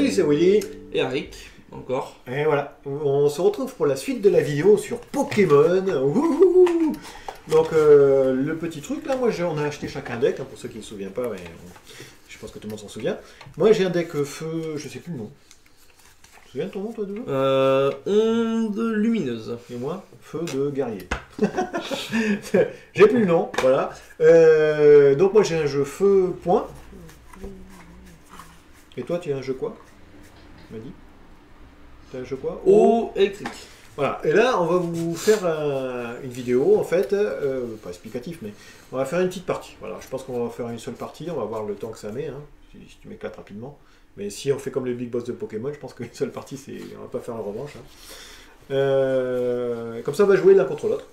Salut, c'est Willy. Et Eric, encore. Et voilà, on se retrouve pour la suite de la vidéo sur Pokémon. Ouhouhou. Donc le petit truc là, moi on a acheté chacun un deck, hein, pour ceux qui ne se souviennent pas, mais je pense que tout le monde s'en souvient. Moi j'ai un deck feu, je sais plus le nom. Tu te souviens de ton nom toi déjà? Onde lumineuse. Et moi, feu de guerrier. J'ai plus le nom, voilà. Donc moi j'ai un jeu feu point. Et toi tu as un jeu quoi? Tu m'as dit? Tu as un jeu quoi? Eau électrique. Voilà, et là on va vous faire une vidéo en fait, pas explicatif, mais on va faire une petite partie. Voilà, je pense qu'on va faire une seule partie, on va voir le temps que ça met, hein, si tu m'éclates rapidement. Mais si on fait comme les big boss de Pokémon, je pense qu'une seule partie, on va pas faire la revanche. Hein. Comme ça on va jouer l'un contre l'autre.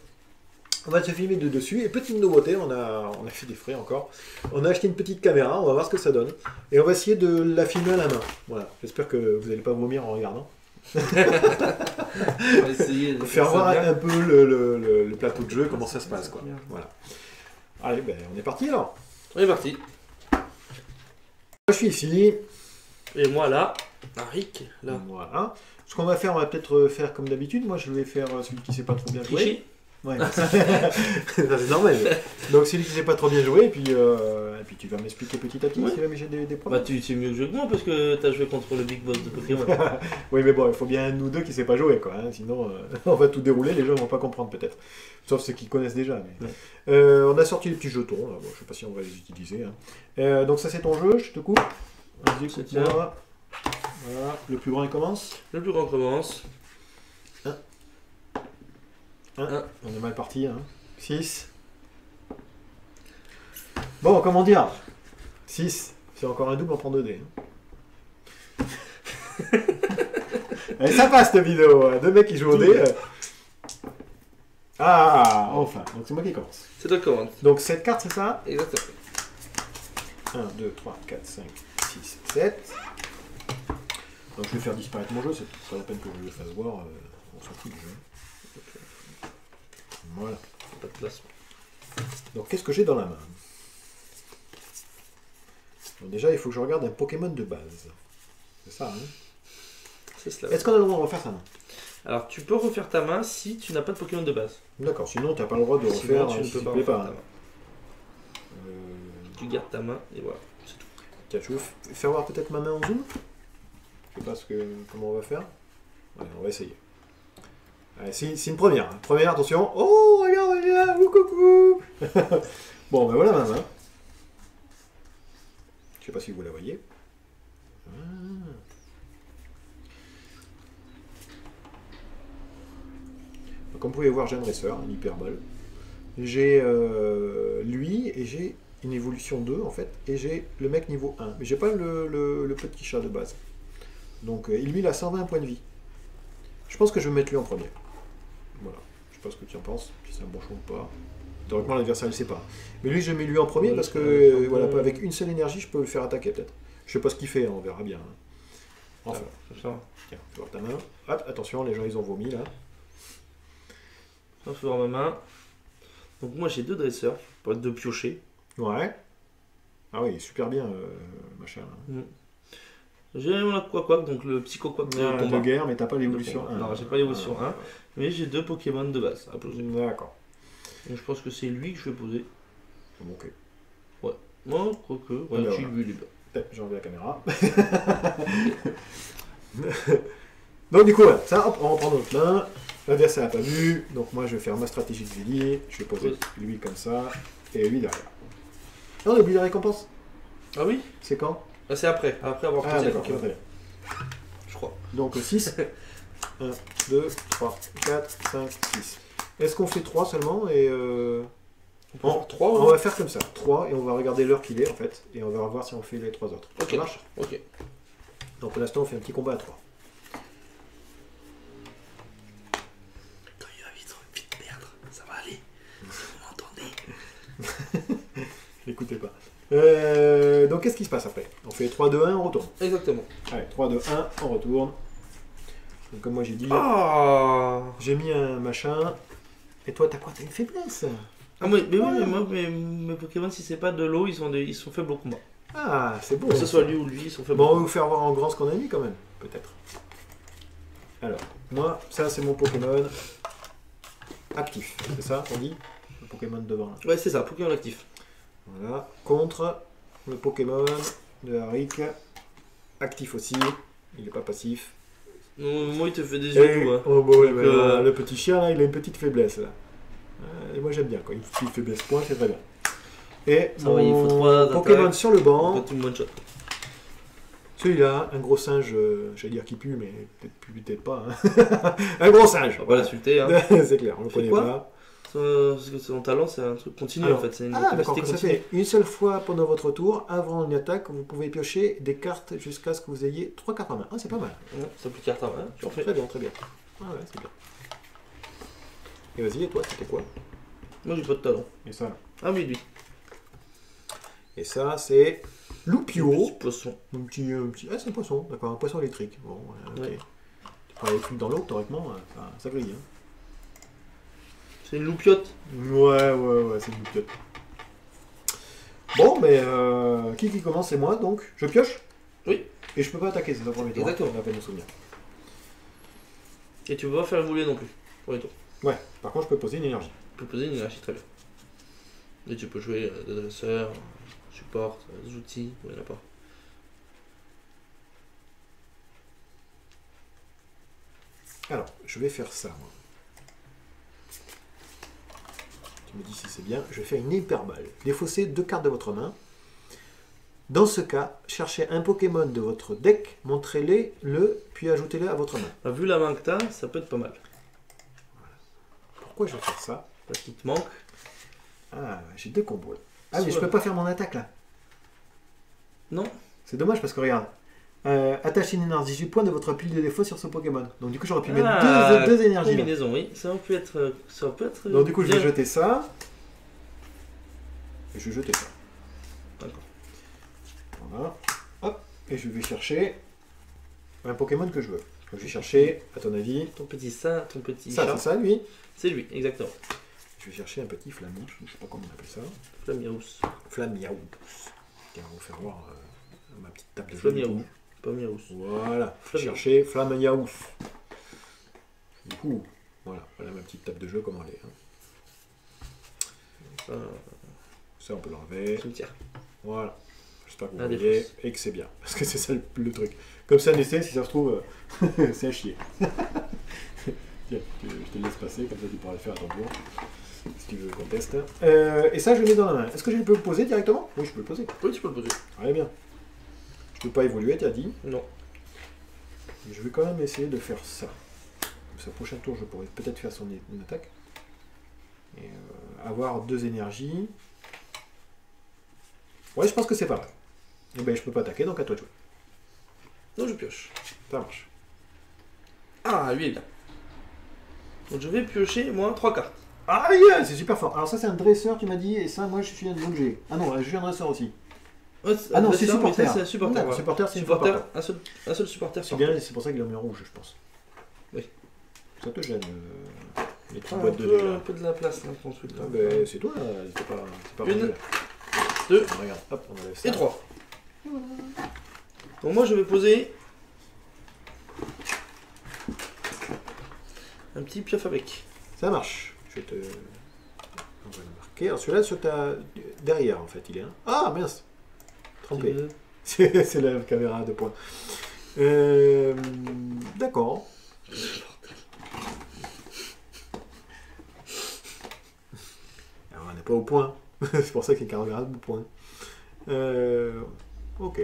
On va se filmer de dessus, et petite nouveauté, on a fait des frais encore. On a acheté une petite caméra, on va voir ce que ça donne. Et on va essayer de la filmer à la main. Voilà, j'espère que vous n'allez pas vomir en regardant. On va essayer de faire voir un peu le plateau de jeu, comment ça se passe, quoi. Voilà. Allez, ben, on est parti alors. On est parti. Moi, je suis ici. Et moi là, Eric, là. Voilà. Ce qu'on va faire, on va peut-être faire comme d'habitude. Moi, je vais faire celui qui sait pas trop bien jouer. Tricher. Ouais, ça c'est normal. Donc celui qui sait pas trop bien jouer, et puis tu vas m'expliquer petit à petit si jamais j'ai des problèmes. Bah tu sais mieux jouer que moi parce que t'as joué contre le big boss de Pokémon. Oui mais bon, il faut bien nous deux qui sait pas jouer quoi, hein, sinon on va tout dérouler, les gens vont pas comprendre peut-être. Sauf ceux qui connaissent déjà. Mais... Ouais. On a sorti les petits jetons, là. Bon, je sais pas si on va les utiliser. Hein. Donc ça c'est ton jeu, je te coupe. Vas-y, coupe-moi. Voilà, le plus grand il commence. Le plus grand commence. On est mal parti, hein. 6. Bon, comment dire 6, c'est encore un double, on prend 2 dés. Hein. Allez, ça passe cette vidéo, deux mecs qui jouent au dés. Ah, enfin, donc c'est moi qui commence. C'est toi qui commence. Donc 7 cartes, c'est ça? Exactement. 1, 2, 3, 4, 5, 6, 7. Donc je vais faire disparaître mon jeu, c'est pas la peine que je le fasse voir, on s'en fout du jeu. Voilà. Pas de place. Donc qu'est-ce que j'ai dans la main? Donc, déjà, il faut que je regarde un Pokémon de base. C'est ça, hein? C'est cela. Est-ce qu'on a le droit de refaire sa main? Alors tu peux refaire ta main si tu n'as pas de Pokémon de base. D'accord, sinon tu n'as pas le droit de refaire. Sinon, tu ne si peux pas plaît refaire pas. ta main. Tu gardes ta main et voilà, c'est tout. Tiens, je vais vous faire voir peut-être ma main en zoom. Je sais pas comment on va faire. Ouais, on va essayer. Allez, c'est une première. Hein. Première, attention. Oh, regarde, coucou. Bon, ben voilà ma main. Je sais pas si vous la voyez. Donc, comme vous pouvez voir, j'ai un dresseur, un hyperbole. J'ai lui et j'ai une évolution 2 en fait. Et j'ai le mec niveau 1. Mais j'ai pas le petit chat de base. Donc lui il a 120 points de vie. Je pense que je vais mettre lui en premier. Voilà. Je sais pas ce que tu en penses, si c'est un bon choix ou pas. Théoriquement l'adversaire ne sait pas. Mais lui je mets lui en premier parce que voilà, avec une seule énergie je peux le faire attaquer peut-être. Je sais pas ce qu'il fait, hein, on verra bien. Hein. Enfin. C'est ça. Tiens, fais voir ta main. Hop, attention, les gens ils ont vomi là. Ça fait voir ma main. Donc moi j'ai deux dresseurs, pour être deux piochers. Ouais. Ah oui, super bien machin. Là. J'ai mon Aquaquack, donc le Psychoquack de guerre, mais t'as pas l'évolution 1. Non, j'ai pas l'évolution 1, mais j'ai deux Pokémon de base à poser. D'accord. Donc je pense que c'est lui que je vais poser. Ok. Ouais. Moi, quoique, ouais, ben, j'ai lui les bas. J'ai enlevé la caméra. Donc du coup, voilà, ça, hop, on reprend notre main. L'adversaire n'a pas vu, donc moi je vais faire ma stratégie de Willy. Je vais poser lui comme ça, et lui derrière. Non, on a oublié la récompense. Ah oui? C'est quand? Ah, c'est après avoir posé le Pokémon. Très bien. Je crois. Donc 6. 1, 2, 3, 4, 5, 6. Est-ce qu'on fait 3 seulement et on peut faire 3 on va faire comme ça, 3 et on va regarder l'heure qu'il est en fait, et on va voir si on fait les 3 autres. Ok, ça marche. Ok. Donc pour l'instant on fait un petit combat à 3. Quand il va vite perdre, ça va aller. Si vous m'entendez. N'écoutez pas. Donc qu'est-ce qui se passe après? On fait 3, 2, 1, on retourne. Exactement. Allez, 3, 2, 1, on retourne. Donc comme moi j'ai dit, j'ai mis un machin. Et toi t'as quoi? T'as une faiblesse? Ah mais oui, mais moi mes Pokémon si c'est pas de l'eau ils sont faibles au combat. Ah, c'est bon. Que ce soit lui ou lui, ils ont fait Bon, on va beaucoup. vous faire voir en grand ce qu'on a mis quand même, peut-être. Alors, moi, ça c'est mon Pokémon actif, c'est ça qu'on dit? Le Pokémon devant là. Ouais, c'est ça, Pokémon actif. Voilà, contre le Pokémon de Harik, actif aussi, il n'est pas passif. Non, moi, il te fait des yeux doux. Hein. Oh, bah ouais, Donc, mais, le petit chien là, il a une petite faiblesse là. Et moi j'aime bien quand il fait une faiblesse point, c'est très bien. Et Ça va, il faut 3 Pokémon attaques. sur le banc, Quand tu me one-shot. celui-là, un gros singe, j'allais dire qui pue, mais peut-être pas. Hein. Un gros singe. On va pas l'insulter. Hein. C'est clair, on le C'est connaît quoi pas. Parce que son talent, c'est un truc continu Alors, en fait. C'est une Ah d'accord, capacité ça continue. fait une seule fois pendant votre tour, avant une attaque, vous pouvez piocher des cartes jusqu'à ce que vous ayez 3 cartes en main. Ah c'est pas mal. Ouais, ça plus de carte à main, tu en fais. Très bien, très bien. Ah ouais, c'est bien. Et vas-y, et toi, c'était quoi? Moi, j'ai pas de talent. Et ça? Ah oui, lui. Et ça, c'est Petit Loupio. poisson. Un petit... Ah, c'est un poisson, d'accord, un poisson électrique. Bon, ok. Ouais. Tu prends les trucs dans l'eau, théoriquement, ça grille. Hein. C'est une loupiote. Ouais, c'est une loupiote. Bon, mais qui commence? C'est moi, donc je pioche? Oui. Et je peux pas attaquer, c'est le premier tour. Exactement. On va peine me souvenir. Et tu peux pas faire voler non plus. Pour les tours. Ouais, par contre, je peux poser une énergie. Tu peux poser une énergie très bien. Et tu peux jouer des dresseurs, support, des outils, il y en a pas. Alors, je vais faire ça, moi. Tu me dis si c'est bien. Je vais faire une hyperballe. Défaussez 2 cartes de votre main. Dans ce cas, cherchez un Pokémon de votre deck, montrez-le, puis ajoutez-le à votre main. Bah, vu la main que t'as, ça peut être pas mal. Pourquoi je vais faire ça? Parce qu'il te manque. Ah, j'ai 2 combos là. Ah, mais je Soit- peux pas faire mon attaque là. Non. C'est dommage parce que regarde. Attachez une énergie 18 points de votre pile de défaut sur ce Pokémon. Donc du coup, j'aurais pu mettre Ah, deux énergies là. combinaison, oui. Ça peut être. Ça peut être. Donc du coup, je vais bien. jeter ça. Et je vais jeter ça. D'accord. Voilà. Hop. Et je vais chercher un Pokémon que je veux. Donc, je vais chercher, à ton avis, Ton petit ça, ton petit ça, chat. c'est ça, lui. C'est lui, exactement. Je vais chercher un petit flamouche, je sais pas comment on appelle ça. Flamiaous. Flamiaou. Tiens, on va vous faire voir ma petite table de jeu. Flamiaou. Pas Miaous. Voilà. Flamiaou. Chercher Flamiaou. Du coup, voilà ma petite table de jeu, comment elle est. Hein. Ça, on peut l'enlever. Cimetière. Voilà. J'espère que vous Ah, des voyez fausses. et que c'est bien. Parce que c'est ça le truc. Comme ça, un essai, si ça se trouve, c'est à chier. Tiens, je te laisse passer, comme ça tu pourras le faire à ton tour. Si tu veux qu'on teste. Et ça, je le mets dans la main. Est-ce que je peux le poser directement? Oui, je peux le poser. Oui, tu peux le poser. Très bien. Je peux pas évoluer, tu as dit. Non. Mais je vais quand même essayer de faire ça. Comme ça, prochain tour, je pourrais peut-être faire une attaque. Et avoir 2 énergies. Ouais, je pense que c'est pas mal. Et ben, je peux pas attaquer, donc à toi de jouer. Non, je pioche. Ça marche. Ah, lui est bien. Donc je vais piocher, moi, 3 cartes. Ah, yeah, c'est super fort. Alors ça, c'est un dresseur, tu m'as dit, et ça, moi, je suis un objet. Ah non, je suis un dresseur aussi. Ouais, Ah non, c'est dresseur, mais supporter. ça, c'est un supporter. Non, voilà. supporter, c'est une Supporter, supporter. un seul supporter C'est par bien, c'est pour ça qu'il a mis en rouge, je pense. Oui. Ça te gêne, les petites Ah, boîtes de dés, un là. peu de la place là, ton truc là. Ah, ben, c'est toi, là. C'est pas Une, rendu, là. 2 Ah, regarde, hop, on enlève ça. et 3. Donc moi je vais poser un petit piouf avec. Ça marche. On va le marquer. Alors celui-là, sur ta... derrière, en fait, il est. Hein. Ah, mince. Trempé. C'est la caméra de points. D'accord. Alors, on n'est pas au point. C'est pour ça qu'il y a 40 grammes de points. Ok.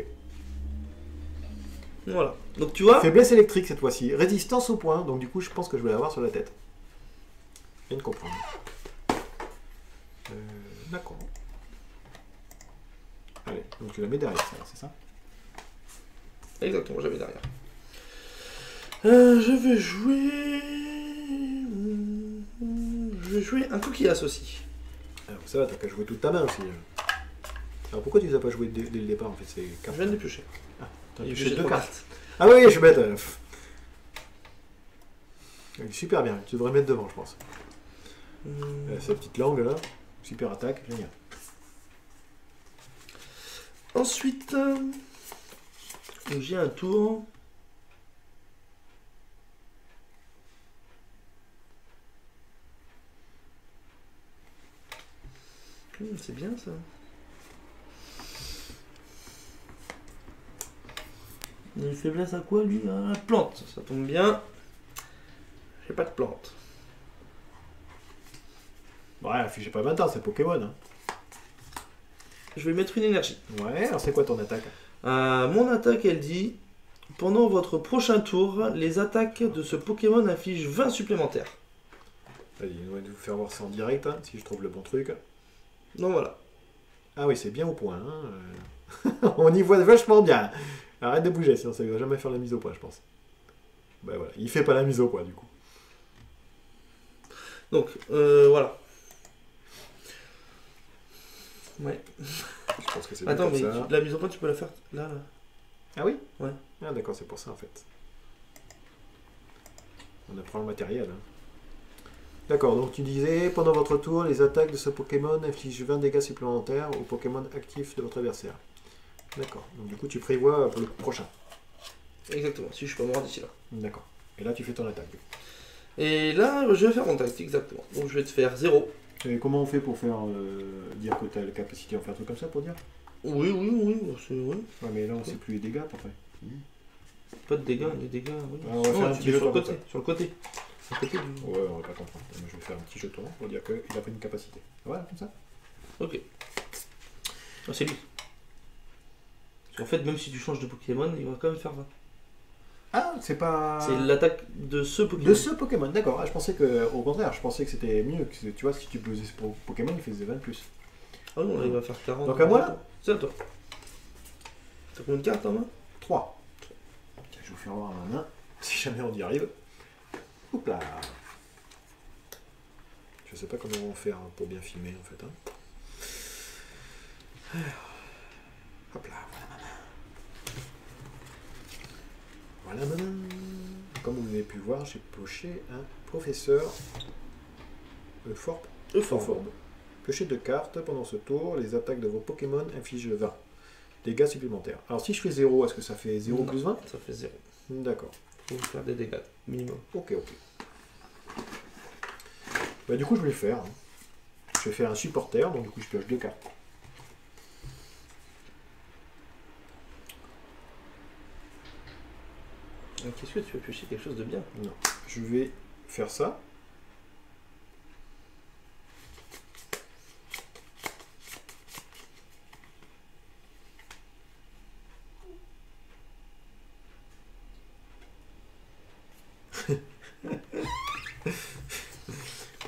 Voilà. Donc tu vois, Faiblesse électrique cette fois-ci. Résistance au point. Donc du coup, je pense que je vais l'avoir sur la tête. Je viens de comprendre. D'accord. Allez, donc tu la mets derrière ça, c'est ça? exactement, j'avais derrière. Je vais jouer. Je vais jouer un coquillas aussi. Alors ça va, t'as qu'à jouer toute ta main aussi. Alors pourquoi tu les as pas joué dès le départ en fait? C'est Je cartes. viens de piocher. T'as Et pioché j'ai 2 trois cartes. Ah oui, je suis bête. Il est super bien, tu devrais mettre devant, je pense. Sa petite langue là, super attaque, génial. Ensuite, j'ai un tour. C'est bien ça. Il a une faiblesse à quoi lui? À la plante, ça tombe bien. J'ai pas de plante. Ouais, affichez pas 20 ans, c'est Pokémon. Hein. Je vais mettre une énergie. Ouais, alors c'est quoi ton attaque? Mon attaque, elle dit: pendant votre prochain tour, les attaques de ce Pokémon affichent 20 supplémentaires. Vas-y, on va vous faire voir ça en direct, hein, si je trouve le bon truc. Donc voilà. Ah oui, c'est bien au point. Hein. On y voit vachement bien. Arrête de bouger, sinon ça ne va jamais faire la mise au point, je pense. Bah voilà, il fait pas la mise au point, du coup. Donc, voilà. Ouais. Je pense que c'est bien Attends, comme mais ça. la mise au point, tu peux la faire là. Ah oui? Ouais. Ah d'accord, c'est pour ça, en fait. On apprend le matériel. Hein. D'accord, donc tu disais, pendant votre tour, les attaques de ce Pokémon infligent 20 dégâts supplémentaires au Pokémon actif de votre adversaire. D'accord, donc du coup tu prévois pour le prochain. Exactement, si je suis pas mort d'ici là. D'accord, et là tu fais ton attaque. Et là, je vais faire mon tact, exactement. Donc je vais te faire 0. Et comment on fait pour faire dire que tu as la capacité d'en faire un truc comme ça pour dire? Oui, c'est oui. Ouais, mais là on sait plus les dégâts après. Pas de dégâts, les dégâts, oui. Ah, on va faire un tu petit mets sur jeton le côté, comme sur le côté. Sur le côté du... Ouais, on va pas comprendre. Moi, je vais faire un petit jeton pour dire qu'il a pris une capacité. Voilà, comme ça. Ok. Ah, c'est lui. Parce qu'en fait, même si tu changes de Pokémon, il va quand même faire 20. Ah, c'est pas... C'est l'attaque de ce Pokémon. De ce Pokémon, d'accord. Ah, je pensais que, au contraire, je pensais que c'était mieux. Que, tu vois, si tu posais ce Pokémon, il faisait 20 de plus. Ah non, là, il va faire 40. Donc à moi, là? C'est à toi. T'as combien de cartes en main? 3. Tiens, je vais vous faire voir ma main, si jamais on y arrive. Hop là. Je sais pas comment on va faire pour bien filmer, en fait. Hein. Hop là, voilà ma main. Voilà ma main. Comme vous avez pu voir, j'ai poché un professeur Euphorbe. Piochez 2 cartes pendant ce tour. Les attaques de vos Pokémon infligent 20 dégâts supplémentaires. Alors si je fais 0, est-ce que ça fait 0 plus 20? Ça fait 0. D'accord. Faut faire des dégâts, minimum. Ok. Bah, du coup, je vais le faire. Hein. Je vais faire un supporter, donc du coup, je pioche 2 cartes. Qu'est-ce que tu veux piocher quelque chose de bien? Non. Je vais faire ça.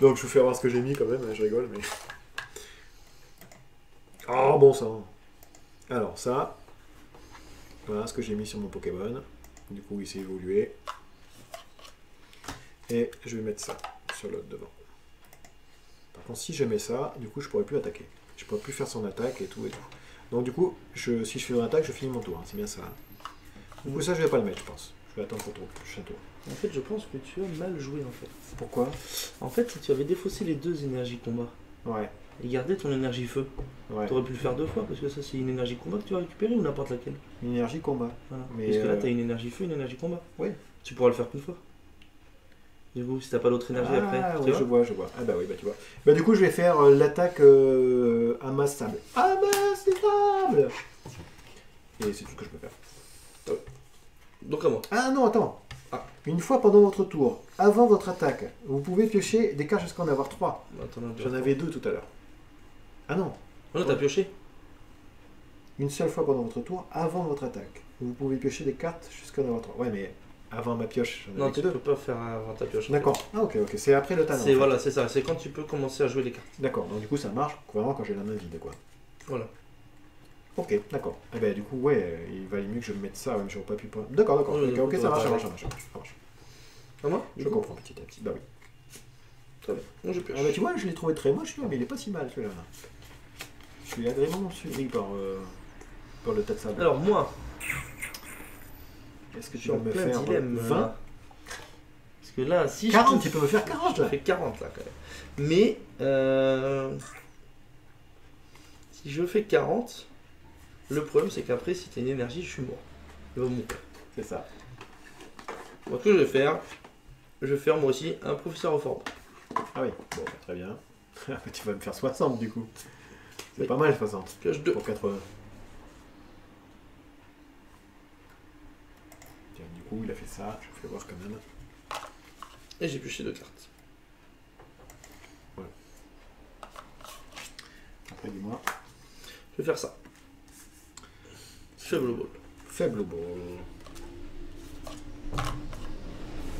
Donc je vous fais voir ce que j'ai mis quand même, je rigole, mais... Oh bon sang. Alors ça, voilà ce que j'ai mis sur mon Pokémon. Du coup il s'est évolué. Et je vais mettre ça sur l'autre devant. Par contre si je mets ça, du coup je pourrais plus attaquer. Je pourrais plus faire son attaque et tout et tout. Donc du coup, si je fais une attaque, je finis mon tour, hein. C'est bien ça. Hein. Du coup ça je vais pas le mettre je pense. Je vais attendre pour ton prochain tour. En fait, je pense que tu as mal joué en fait. Pourquoi? En fait, si tu avais défaussé les 2 énergies combat Ouais. et gardé ton énergie feu, Ouais. tu aurais pu le faire 2 fois parce que ça c'est une énergie combat que tu as récupérée ou n'importe laquelle. Une énergie combat. Voilà. Mais, Parce que là, tu as une énergie feu, une énergie combat. Oui. Tu pourras le faire qu'une fois. Du coup, si t'as pas l'autre énergie après. Ah tu oui, vois je vois. Ah bah oui, bah tu vois. Bah du coup, je vais faire l'attaque amassable. Amassable. Et c'est tout ce que je peux faire. Donc à moi. Ah non, attends. Une fois pendant votre tour, avant votre attaque, vous pouvez piocher des cartes jusqu'à en avoir 3. Attends, J'en avais 2 tout à l'heure. Ah non. Oh non, t'as pioché. Une seule fois pendant votre tour, avant votre attaque. Vous pouvez piocher des cartes jusqu'à en avoir 3. Ouais, mais avant ma pioche, j'en Non, avais que tu 2. peux pas faire avant ta pioche. D'accord. Ah ok. C'est après le talent. C'est voilà, c'est ça. C'est quand tu peux commencer à jouer les cartes. D'accord. Donc du coup, ça marche vraiment quand j'ai la main vide, quoi. Voilà. Ok, d'accord. Eh ben du coup, ouais, il valait mieux que je me mette ça, même si j'aurais pas pu... D'accord, ok, ça marche. À moi? Je comprends petit à petit, bah oui. Très bien. Moi, je pioche. Ah bah tu vois, je l'ai trouvé très moche, celui-là, mais il est pas si mal, celui-là. Je suis agréablement surpris par le tas de sable. Alors, moi, est-ce que je tu suis vas en me plein faire dilemme. 20 là. Parce que là, si 40, je tu peux me faire 40 je là. fais 40 là quand même. Mais si je fais 40, Le problème, c'est qu'après, si t'as une énergie, je suis mort. Il va mourir. C'est ça. Donc, ce que je vais faire, moi aussi un professeur au forme. Ah oui, bon, très bien. Tu vas me faire 60 du coup. C'est Oui. pas mal 60 Pioche 2. pour 80. Tiens, du coup, il a fait ça. Je vais voir quand même. Et j'ai pioché 2 cartes. Après, dis-moi. Je vais faire ça. Faible ball. Faible ball.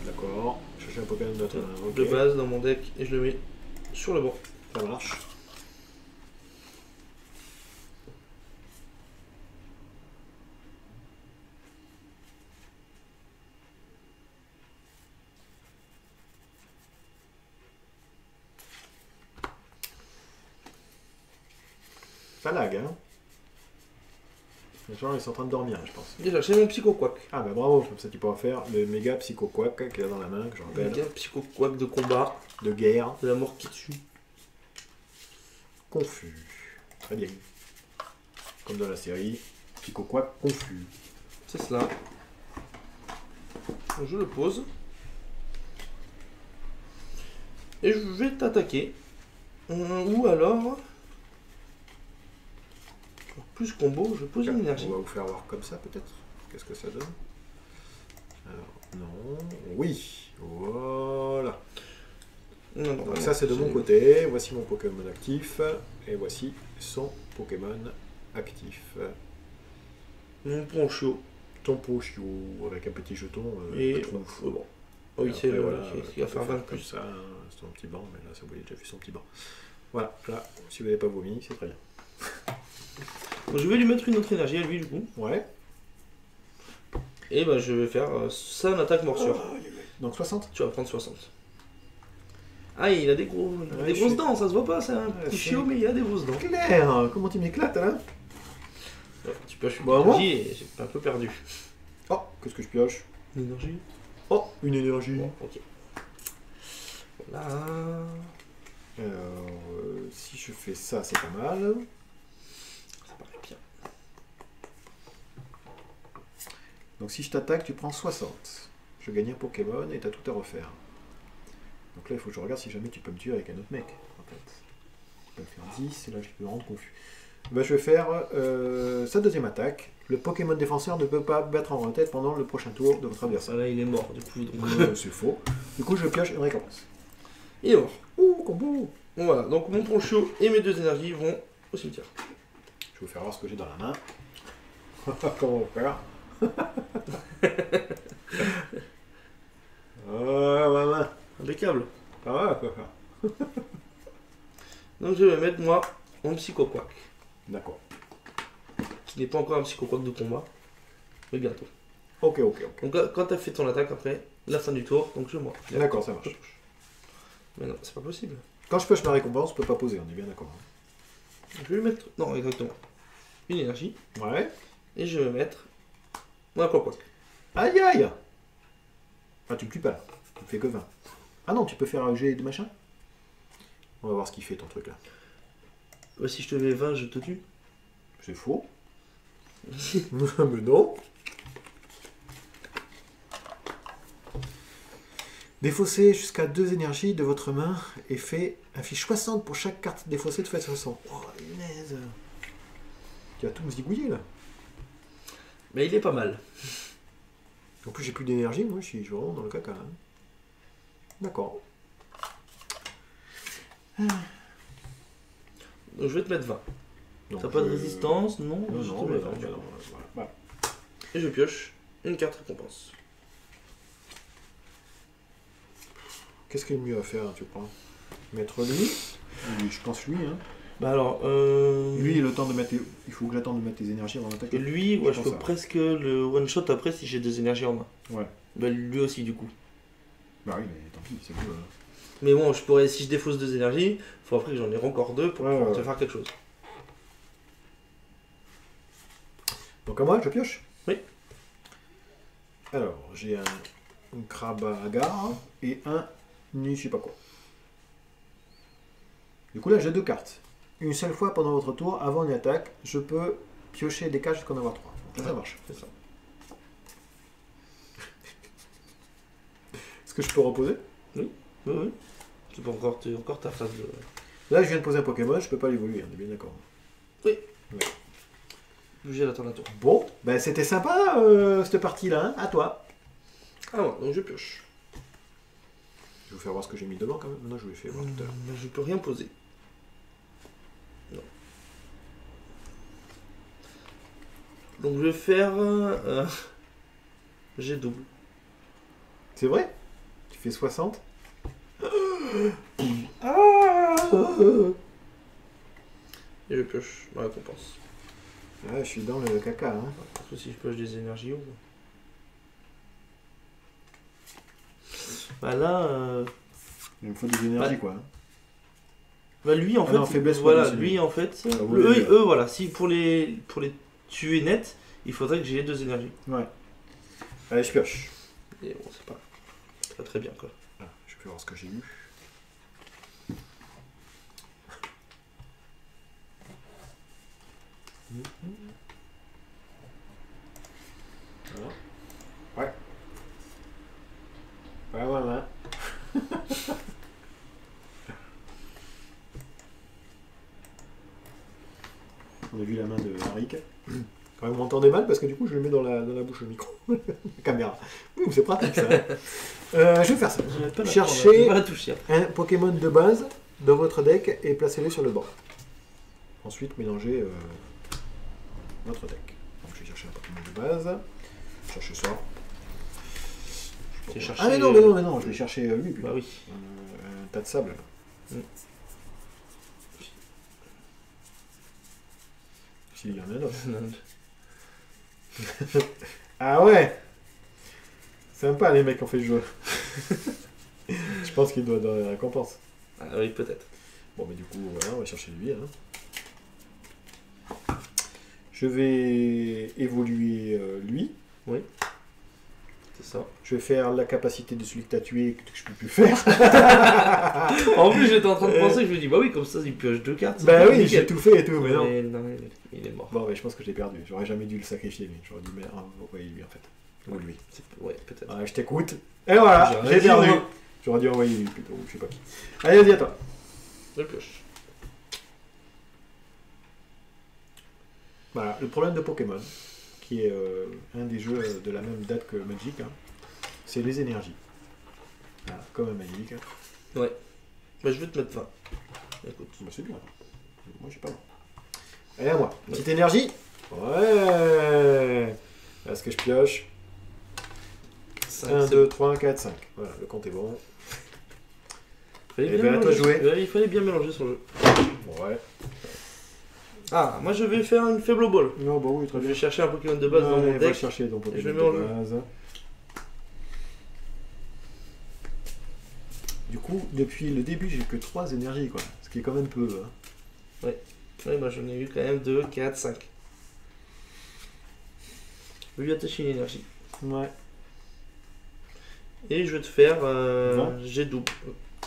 D'accord. Chercher un Pokémon d'autre. Ok. De base dans mon deck et je le mets sur le bord. Ça marche. Ça lag, hein. Les gens, ils sont en train de dormir, je pense. Déjà, j'ai mon Psycho Quack. Ah bah bravo, comme ça tu pourras faire le méga Psycho Quack qu'il a dans la main, que je rappelle. Méga Psycho Quack de combat. De guerre. De la mort qui tue. Confus. Très bien. Comme dans la série, Psycho Quack confus. C'est cela. Donc, je le pose. Et je vais t'attaquer. Ou alors... Plus combo, je pose une énergie. On va vous faire voir comme ça peut-être. Qu'est-ce que ça donne? Alors, non. Oui. Voilà. Non, Donc ça c'est de mon côté. Voici mon Pokémon actif. Et voici son Pokémon actif. Mon poncho. Ton Pochio avec un petit jeton. Et... trou. bon. Oui, c'est Après, le voilà, qui va tu faire peux 20 comme plus. ça, son petit banc, mais là ça vous avez déjà fait son petit banc. Voilà, là, si vous n'avez pas vomi, c'est très bien. Donc, je vais lui mettre une autre énergie à lui du coup. Ouais. Et bah je vais faire ça en attaque morsure. Donc 60. Tu vas prendre 60. Ah, il a des, des grosses dents, ça se voit pas, c'est un petit chiot, mais il a des grosses dents. Claire, comment tu m'éclates là? Ouais, tu peux acheter une Bah, moi énergie et j'ai un peu perdu. Oh, qu'est-ce que je pioche? Une énergie. Oh, une énergie. Bon, ok. Voilà. Alors, si je fais ça, c'est pas mal. Ça paraît bien. Donc si je t'attaque, tu prends 60. Je gagne un Pokémon et t'as tout à refaire. Donc là, il faut que je regarde si jamais tu peux me tuer avec un autre mec, en fait. Je peux faire 10, et là, je peux me rendre confus. Bah, je vais faire sa deuxième attaque. Le Pokémon défenseur ne peut pas battre en tête pendant le prochain tour de votre adversaire. Là, il est mort, du coup. Donc... C'est faux. Du coup, je pioche une récompense. Il est mort. Ouh, combo! Voilà, donc mon poncho et mes 2 énergies vont au cimetière. Je vais vous faire voir ce que j'ai dans la main. Comment faire? Ma main. Impeccable. Ah ouais, quoi faire. Donc je vais mettre moi mon Psycho Quack. D'accord. Qui n'est pas encore un Psycho Quack de combat, mais bientôt. Ok. Donc quand tu as fait ton attaque après, la fin du tour, donc je moi. D'accord, ça marche. Mais non, c'est pas possible. Quand je pioche ma récompense, je peux pas poser, on est bien d'accord. Je vais mettre. Non, exactement. Une énergie. Ouais. Et je vais mettre. Un Quack. Aïe aïe! Ah, tu me tues pas là. Tu me fais que 20. Ah non, tu peux faire un jet de machin? On va voir ce qu'il fait ton truc là. Bah, si je te mets 20, je te tue. C'est faux. Mais non. Défaussez jusqu'à 2 énergies de votre main et affiche 60 pour chaque carte défaussée de fait 60. Oh, punaise. Tu vas tout me zigouiller là. Mais il est pas mal. En plus, j'ai plus d'énergie, moi, je suis vraiment dans le caca. Hein. D'accord. Donc je vais te mettre 20. Donc, T'as pas de résistance? Non, Non, je non, te mets bah 20, non, tu bah vois. non, voilà. Et je pioche une carte récompense. Qu'est-ce qu'il est le mieux à faire, tu crois? Mettre lui? Oui, je pense lui, hein. Bah alors, Lui, le temps de mettre. Il faut que j'attende de mettre les énergies avant d'attaquer. lui, ouais, je pense peux ça. presque le one shot après si j'ai 2 énergies en main. Ouais. Bah lui aussi du coup. Bah oui, mais tant pis, c'est mieux. Mais bon, je pourrais, si je défausse 2 énergies, faut après que j'en ai encore 2 pour Ouais, pouvoir ouais. te faire quelque chose. Donc à moi, je pioche? Oui. Alors, j'ai un Krabagar et un je sais pas quoi. Du coup là, j'ai 2 cartes. Une seule fois pendant votre tour, avant une attaque, je peux piocher des cases jusqu'à en avoir 3. Donc, ça Ouais. marche. C'est ça. Est-ce que je peux reposer? Oui, oui. C'est pas encore, encore ta phase de... Là, je viens de poser un Pokémon, je peux pas l'évoluer, on est bien d'accord. Obligé d'attendre la tour. Bon, ben c'était sympa cette partie-là, hein. À toi. Ah ouais, donc je pioche. Je vais vous faire voir ce que j'ai mis devant quand même. Non, je vous l'ai fait voir tout à l'heure. Mais je peux rien poser. Non. Donc je vais faire... J'ai double. C'est vrai? Tu fais 60? Ah Et je pioche ma récompense. Ouais, je suis dans le caca. Hein. Parce que si je pioche des énergies ou... Bah là... Il me faut des énergies quoi. Hein. Bah lui en Ah fait... non, faiblesse voilà, conditionnelle. lui en fait... vous eux, l'avez dit, eux, voilà, si pour les tuer net, il faudrait que j'ai les 2 énergies. Ouais. Allez, je pioche. Et bon, c'est pas très bien quoi. Ah, je vais voir ce que j'ai eu. Voilà. Ouais. Ouais, voilà. On a vu la main de Henrik. Quand vous m'entendez mal, parce que du coup, je le mets dans la bouche, le micro. La caméra. C'est pratique, ça. Je vais faire ça. Je vais pas la Cherchez- prendre, je vais pas la toucher après. Un Pokémon de base dans votre deck et placez-le sur le banc. Ensuite, mélangez votre deck. Donc, je vais chercher un Pokémon de base. Chercher ça. J'ai cherché- Ah, mais non, je vais chercher lui. Bah oui. Un tas de sable. Là. S'il y en a un autre. Ah ouais! Sympa les mecs qui ont fait le jeu. Je pense qu'il doit donner la récompense. Ah oui, peut-être. Bon, mais du coup, voilà, on va chercher lui. Hein. Je vais évoluer lui. C'est ça. Je vais faire la capacité de celui que tu as tué que je peux plus faire. En plus, j'étais en train de penser, je me dis, bah oui, comme ça, il pioche 2 cartes. Bah oui, nickel. j'ai tout fait et tout, mais non. Mais non, il est mort. Bon, mais je pense que je l'ai perdu. J'aurais jamais dû le sacrifier, mais j'aurais dû mettre. Oui, lui en fait. Ou lui. Ouais, peut-être. Ouais, je t'écoute. Et voilà, J'aurais j'ai dit, perdu. moi. J'aurais dû envoyer lui plutôt, ou je sais pas qui. Allez, vas-y à toi. Je pioche. Voilà, le problème de Pokémon, qui est un des jeux de la même date que Magic, hein, c'est les énergies. Voilà, comme un Magic. Hein. Ouais. Bah, je vais te mettre 20. Écoute. Bah, c'est bien. Moi, j'ai pas loin. Allez, à moi. Petite énergie. Ouais. Est-ce que je pioche 5, 1, 2, 3, 4, 5. Voilà, le compte est bon. Fallait Eh bien ben, à toi de mélanger. jouer. Ouais, il fallait bien mélanger son jeu. Ouais. Ah, moi je vais faire une faible ball. Non, bah oui, très Je bien. vais chercher un Pokémon de base dans mon Va deck. chercher ton Pokémon je le mets en de jeu. base. Du coup, depuis le début, j'ai que 3 énergies, quoi. Ce qui est quand même peu. Hein. Ouais, moi j'en ai eu quand même 2, 4, 5. Je vais lui attacher une énergie. Ouais. Et je vais te faire. 20. J'ai double.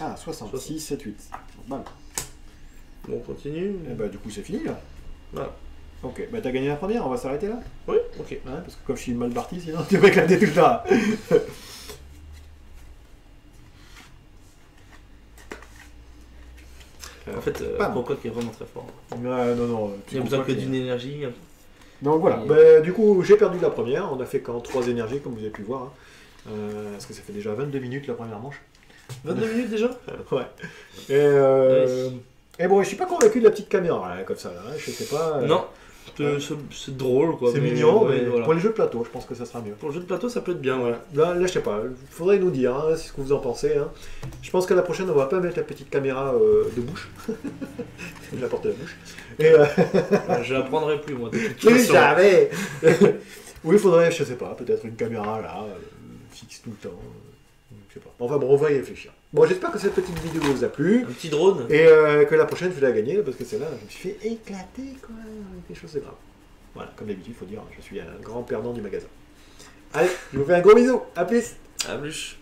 Ah, 66, 7, 8. Bam. Bon, on continue. Et bah, du coup, c'est fini, là. Voilà. Ok, bah t'as gagné la première, on va s'arrêter là. Oui, ok. Hein, parce que comme je suis mal parti, sinon tu vas éclater tout le temps. En fait, Bam. Crococ est vraiment très fort. Non, Il n'y a besoin que d'une énergie. Donc voilà, Et- bah, du coup j'ai perdu la première, on a fait qu'en 3 énergies comme vous avez pu voir. Hein. Parce que ça fait déjà 22 minutes la première manche. 22 minutes déjà Ouais. Et bon, je suis pas convaincu de la petite caméra là, comme ça, là, hein, je sais pas. Non. ouais. C'est drôle quoi. C'est mais- mignon, ouais, mais voilà. pour les jeux de plateau, je pense que ça sera mieux. Pour le jeu de plateau, ça peut être bien, voilà. Là, je sais pas, faudrait nous dire hein, ce que vous en pensez. Hein. Je pense qu'à la prochaine, on va pas mettre la petite caméra de bouche. Je la porte à la bouche. Et, Je la prendrai plus, moi, de toute oui, façon. jamais. Oui, il faudrait, je sais pas, peut-être une caméra là, fixe tout le temps. Je sais pas. Enfin bon, on va y réfléchir. Bon, j'espère que cette petite vidéo vous a plu. Un petit drone. Et que la prochaine, je vais la gagner, parce que celle-là, je me suis fait éclater, quoi, avec des choses de graves. Voilà, comme d'habitude, il faut dire, je suis un grand perdant du magasin. Allez, je vous fais un gros bisou, à plus. À plus.